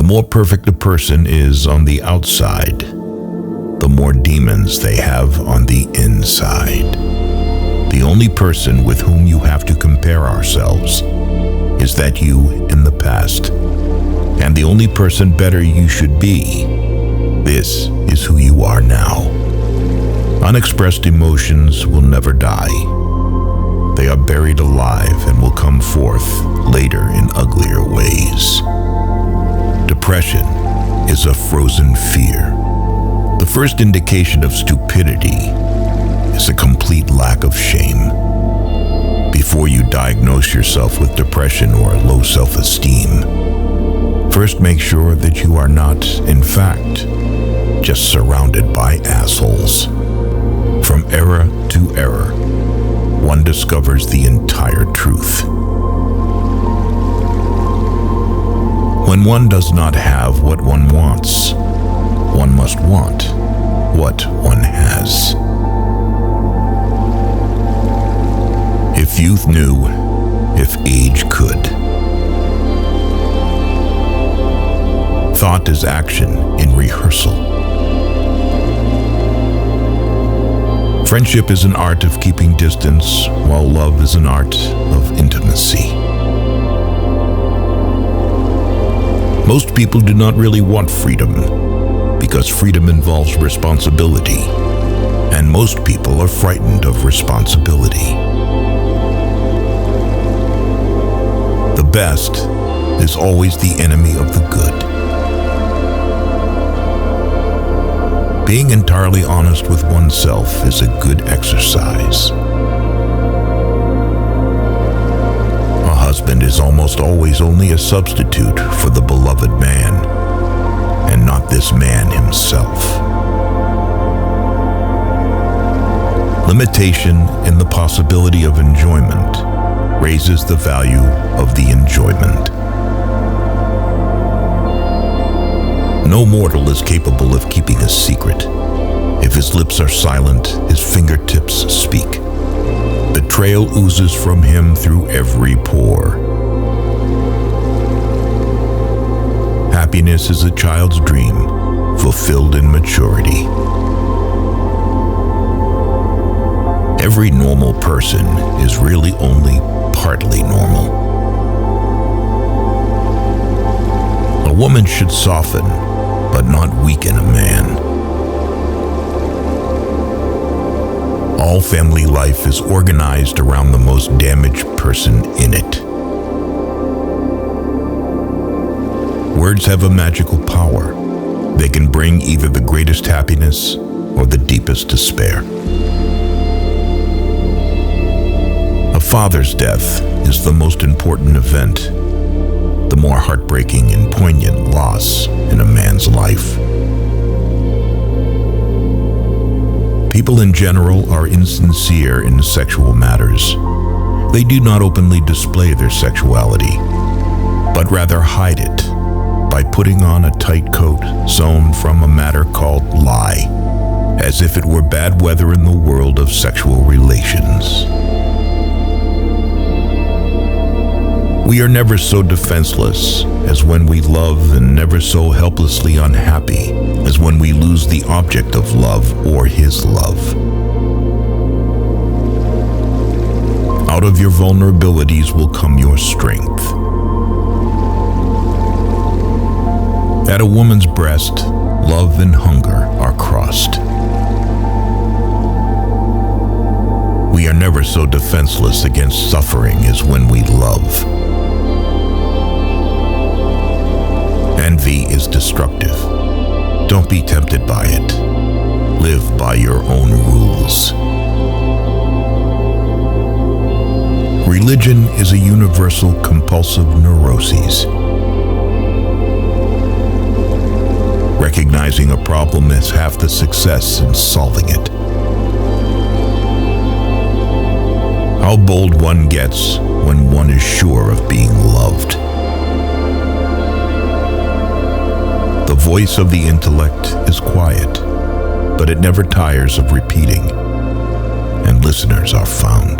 more perfect a person is on the outside, the more demons they have on the inside. The only person with whom you have to compare ourselves is that you in the past, and the only person better you should be. This is who you are now. Unexpressed emotions will never die. They are buried alive and will come forth later in uglier ways. Depression is a frozen fear. The first indication of stupidity is a complete lack of shame. Before you diagnose yourself with depression or low self-esteem, first make sure that you are not, in fact, just surrounded by assholes. From era to era, one discovers the entire truth. When one does not have what one wants, one must want what one has. If youth knew, if age could. Thought is action in rehearsal. Friendship is an art of keeping distance, while love is an art of intimacy. Most people do not really want freedom, because freedom involves responsibility, and most people are frightened of responsibility. The best is always the enemy of the good. Being entirely honest with oneself is a good exercise. A husband is almost always only a substitute for the beloved man, and not this man himself. Limitation in the possibility of enjoyment raises the value of the enjoyment. No mortal is capable of keeping a secret. If his lips are silent, his fingertips speak. Betrayal oozes from him through every pore. Happiness is a child's dream, fulfilled in maturity. Every normal person is really only partly normal. A woman should soften, but not weaken a man. All family life is organized around the most damaged person in it. Words have a magical power. They can bring either the greatest happiness or the deepest despair. A father's death is the most important event, the more heartbreaking and poignant loss in a man's life. People in general are insincere in sexual matters. They do not openly display their sexuality, but rather hide it by putting on a tight coat sewn from a matter called lie, as if it were bad weather in the world of sexual relations. We are never so defenseless as when we love, and never so helplessly unhappy as when we lose the object of love or his love. Out of your vulnerabilities will come your strength. At a woman's breast, love and hunger are crossed. We are never so defenseless against suffering as when we love. Envy is destructive. Don't be tempted by it. Live by your own rules. Religion is a universal compulsive neuroses. Recognizing a problem is half the success in solving it. How bold one gets when one is sure of being loved. The voice of the intellect is quiet, but it never tires of repeating, and listeners are found.